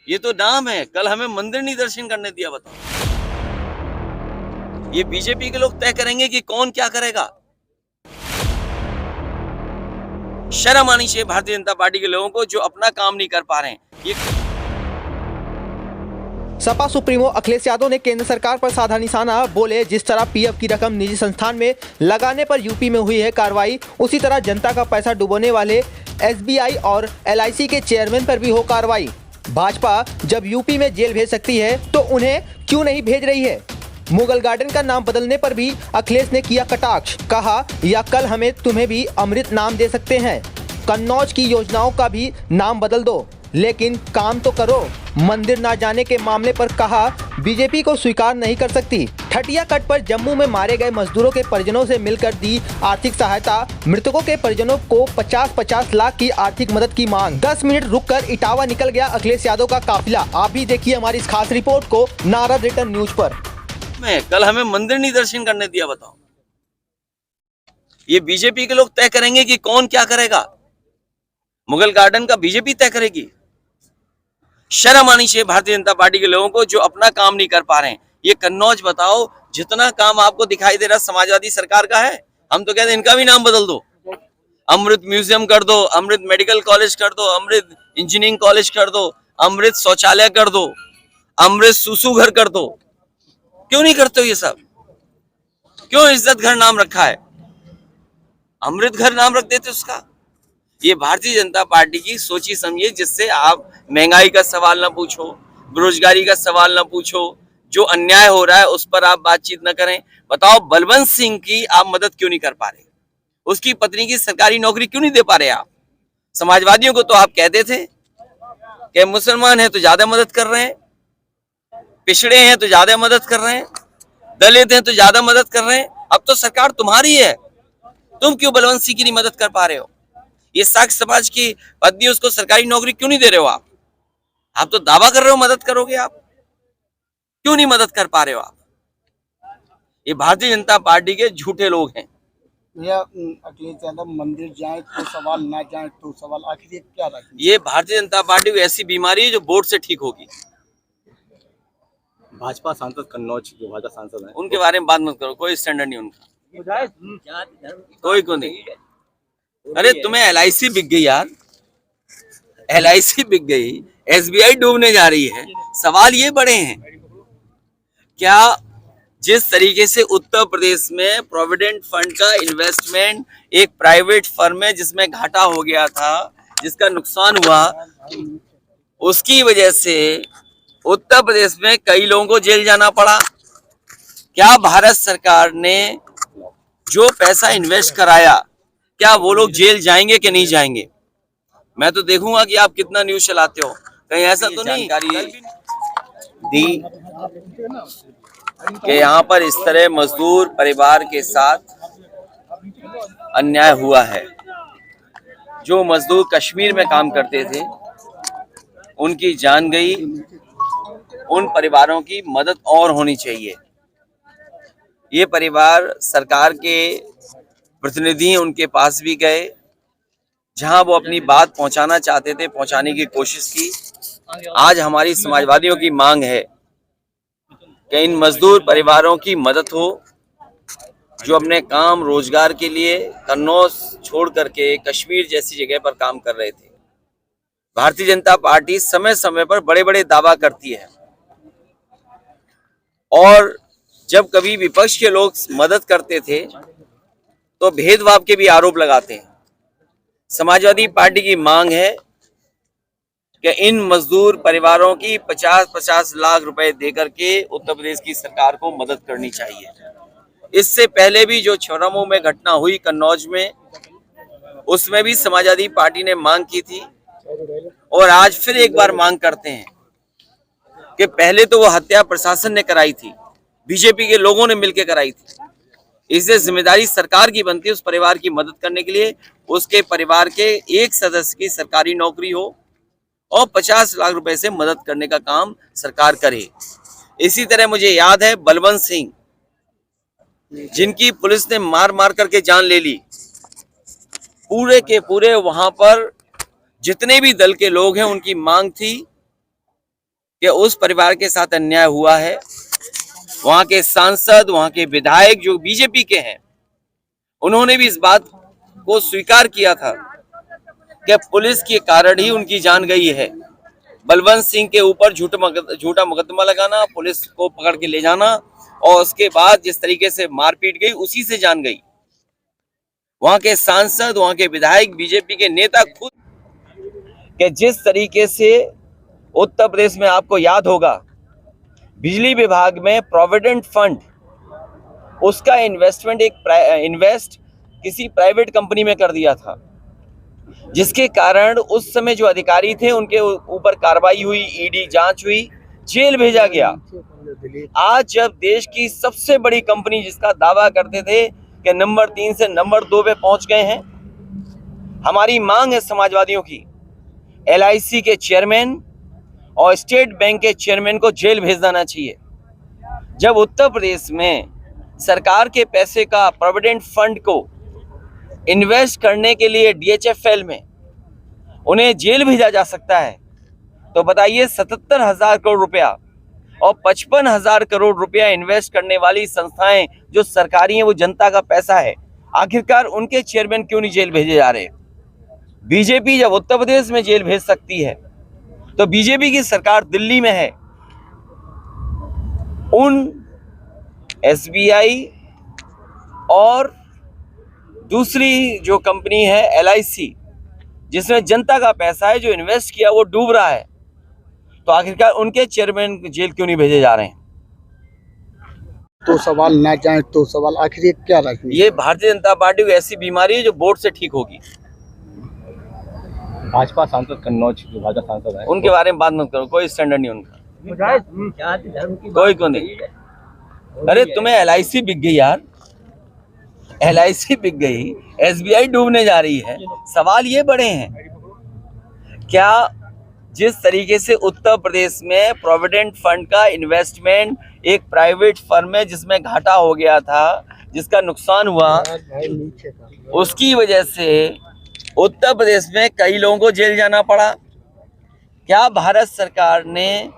ये तो नाम है, कल हमें मंदिर नहीं दर्शन करने दिया, बताओ। ये बीजेपी के लोग तय करेंगे कि कौन क्या करेगा। शर्म आनी चाहिए भारतीय जनता पार्टी के लोगों को जो अपना काम नहीं कर पा रहे हैं। ये सपा सुप्रीमो अखिलेश यादव ने केंद्र सरकार पर साधा निशाना, बोले जिस तरह पीएफ की रकम निजी संस्थान में लगाने पर यूपी में हुई है कार्रवाई, उसी तरह जनता का पैसा डुबोने वाले एसबीआई और एलआईसी के चेयरमैन पर भी हो कार्रवाई। भाजपा जब यूपी में जेल भेज सकती है तो उन्हें क्यों नहीं भेज रही है। मुगल गार्डन का नाम बदलने पर भी अखिलेश ने किया कटाक्ष, कहा या कल हमें तुम्हें भी अमृत नाम दे सकते हैं, कन्नौज की योजनाओं का भी नाम बदल दो लेकिन काम तो करो। मंदिर ना जाने के मामले पर कहा बीजेपी को स्वीकार नहीं कर सकती। ठटिया कट पर जम्मू में मारे गए मजदूरों के परिजनों से मिलकर दी आर्थिक सहायता, मृतकों के परिजनों को 50-50 लाख की आर्थिक मदद की मांग। 10 मिनट रुककर इटावा निकल गया अखिलेश यादव का काफिला। आप भी देखिए हमारी इस खास रिपोर्ट को नारद रिटर्न न्यूज पर। कल हमें मंदिर नहीं दर्शन करने दिया, बताओ। ये बीजेपी के लोग तय करेंगे कि कौन क्या करेगा। मुगल गार्डन का बीजेपी तय करेगी। शर्म आनी चाहिए भारतीय जनता पार्टी के लोगों को जो अपना काम नहीं कर पा रहे हैं। ये कन्नौज बताओ, जितना काम आपको दिखाई दे रहा समाजवादी सरकार का है, हम तो कहते हैं इनका भी नाम बदल दो। अमृत म्यूजियम कर दो, अमृत मेडिकल कॉलेज कर दो, अमृत इंजीनियरिंग कॉलेज कर दो, अमृत शौचालय कर दो, अमृत सुसु घर कर दो। क्यों नहीं करते हो ये सब? क्यों इज्जत घर नाम रखा है, अमृत घर नाम रख देते उसका। ये भारतीय जनता पार्टी की सोची समझिए, जिससे आप महंगाई का सवाल ना पूछो, बेरोजगारी का सवाल ना पूछो, जो अन्याय हो रहा है उस पर आप बातचीत न करें। बताओ बलवंत सिंह की आप मदद क्यों नहीं कर पा रहे, उसकी पत्नी की सरकारी नौकरी क्यों नहीं दे पा रहे आप। समाजवादियों को तो आप कहते थे कि मुसलमान है तो ज्यादा मदद कर रहे हैं, पिछड़े हैं तो ज्यादा मदद कर रहे हैं, दलित हैं तो ज्यादा मदद कर रहे हैं। अब तो सरकार तुम्हारी है, तुम क्यों बलवंत सिंह की नहीं मदद कर पा रहे हो। ये साख समाज की पत्नी, उसको सरकारी नौकरी क्यों नहीं दे रहे हो आप। आप तो दावा कर रहे हो मदद करोगे, आप क्यों नहीं मदद कर पा रहे हो आप। ये भारतीय जनता पार्टी के झूठे लोग हैं। भैया अखिलेश यादव मंदिर जाए तो सवाल, ना जाए तो सवाल, आखिर ये क्या रखें? ये भारतीय जनता पार्टी को ऐसी बीमारी है जो वोट से ठीक होगी। भाजपा सांसद कन्नौज जो भाजपा सांसद हैं, उनके बारे में बात मत करो, कोई स्टैंडर्ड नहीं उनका, कोई को नहीं। अरे तुम्हें एलआईसी बिक गई यार, एलआईसी बिक गई, एसबीआई डूबने जा रही है। सवाल ये बड़े हैं, क्या जिस तरीके से उत्तर प्रदेश में प्रोविडेंट फंड का इन्वेस्टमेंट एक प्राइवेट फर्म में जिसमें घाटा हो गया था, जिसका नुकसान हुआ, उसकी वजह से उत्तर प्रदेश में कई लोगों को जेल जाना पड़ा। क्या भारत सरकार ने जो पैसा इन्वेस्ट कराया, क्या वो लोग जेल जाएंगे कि नहीं जाएंगे। मैं तो देखूंगा कि आप कितना न्यूज चलाते हो, कहीं ऐसा तो नहीं दी कि यहाँ पर इस तरह मजदूर परिवार के साथ अन्याय हुआ है। जो मजदूर कश्मीर में काम करते थे उनकी जान गई, उन परिवारों की मदद और होनी चाहिए। ये परिवार सरकार के प्रतिनिधि उनके पास भी गए, जहां वो अपनी बात पहुंचाना चाहते थे, पहुंचाने की कोशिश की। आज हमारी समाजवादियों की मांग है कि इन मजदूर परिवारों की मदद हो, जो अपने काम रोजगार के लिए कन्नौज छोड़ करके कश्मीर जैसी जगह पर काम कर रहे थे। भारतीय जनता पार्टी समय समय पर बड़े बड़े दावा करती है, और जब कभी विपक्ष के लोग मदद करते थे तो भेदभाव के भी आरोप लगाते हैं। समाजवादी पार्टी की मांग है कि इन मजदूर परिवारों की 50-50 लाख रुपए देकर के उत्तर प्रदेश की सरकार को मदद करनी चाहिए। इससे पहले भी जो छोरामऊ में घटना हुई कन्नौज में, उसमें भी समाजवादी पार्टी ने मांग की थी, और आज फिर एक बार मांग करते हैं कि पहले तो वो हत्या प्रशासन ने कराई थी, बीजेपी के लोगों ने मिलकर कराई थी। इससे जिम्मेदारी सरकार की बनती है उस परिवार की मदद करने के लिए, उसके परिवार के एक सदस्य की सरकारी नौकरी हो और 50 लाख रुपए से मदद करने का काम सरकार करे। इसी तरह मुझे याद है बलवंत सिंह, जिनकी पुलिस ने मार मार करके जान ले ली, पूरे के पूरे वहां पर जितने भी दल के लोग हैं उनकी मांग थी कि उस परिवार के साथ अन्याय हुआ है। वहां के सांसद, वहां के विधायक जो बीजेपी के हैं, उन्होंने भी इस बात को स्वीकार किया था कि पुलिस के कारण ही उनकी जान गई है। बलवंत सिंह के ऊपर झूठा मुकदमा लगाना, पुलिस को पकड़ के ले जाना और उसके बाद जिस तरीके से मारपीट गई, उसी से जान गई। वहां के सांसद, वहां के विधायक, बीजेपी के नेता खुद कि जिस तरीके से उत्तर प्रदेश में आपको याद होगा, बिजली विभाग में प्रोविडेंट फंड, उसका इन्वेस्टमेंट इन्वेस्ट किसी प्राइवेट कंपनी में कर दिया था, जिसके कारण उस समय जो अधिकारी थे उनके ऊपर कार्रवाई हुई, ईडी जांच हुई, जेल भेजा गया। आज जब देश की सबसे बड़ी कंपनी, जिसका दावा करते थे कि नंबर 3 से नंबर 2 पे पहुंच गए हैं, हमारी मांग है समाजवादियों की, LIC के चेयरमैन और स्टेट बैंक के चेयरमैन को जेल भेज देना चाहिए। जब उत्तर प्रदेश में सरकार के पैसे का प्रोविडेंट फंड को इन्वेस्ट करने के लिए DHFL में उन्हें जेल भेजा जा सकता है, तो बताइए 77,000 करोड़ रुपया और 55,000 करोड़ रुपया इन्वेस्ट करने वाली संस्थाएं जो सरकारी हैं, वो जनता का पैसा है, आखिरकार उनके चेयरमैन क्यों नहीं जेल भेजे जा रहे? बीजेपी जब उत्तर प्रदेश में जेल भेज सकती है, तो बीजेपी की सरकार दिल्ली में है, उन SBI और दूसरी जो कंपनी है LIC, जिसमें जनता का पैसा है, जो इन्वेस्ट किया वो डूब रहा है, तो आखिरकार उनके चेयरमैन जेल क्यों नहीं भेजे जा रहे हैं? तो सवाल ना जाए तो सवाल, आखिर ये क्या राजनीति? ये भारतीय जनता पार्टी को ऐसी बीमारी है जो वोट से ठीक होगी। भाजपा सांसद कन्नौज जो भाजपा सांसद है, उनके बारे में बात मत करो, कोई स्टैंडर्ड नहीं उनका, कोई को नहीं। अरे तुम्हें LIC बिक गई यार, LIC बिक गई, SBI डूबने जा रही है। सवाल ये बड़े हैं, क्या जिस तरीके से उत्तर प्रदेश में प्रोविडेंट फंड का इन्वेस्टमेंट एक प्राइवेट फर्म में, जिसमें घाटा हो गया था, जिसका नुकसान हुआ, उसकी वजह से उत्तर प्रदेश में कई लोगों को जेल जाना पड़ा। क्या भारत सरकार ने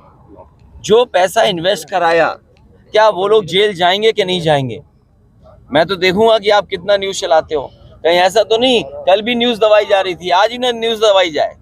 जो पैसा इन्वेस्ट कराया, क्या वो लोग जेल जाएंगे कि नहीं जाएंगे? मैं तो देखूंगा कि आप कितना न्यूज़ चलाते हो। कहीं ऐसा तो नहीं कल भी न्यूज़ दबाई जा रही थी, आज ही ना न्यूज़ दबाई जाए।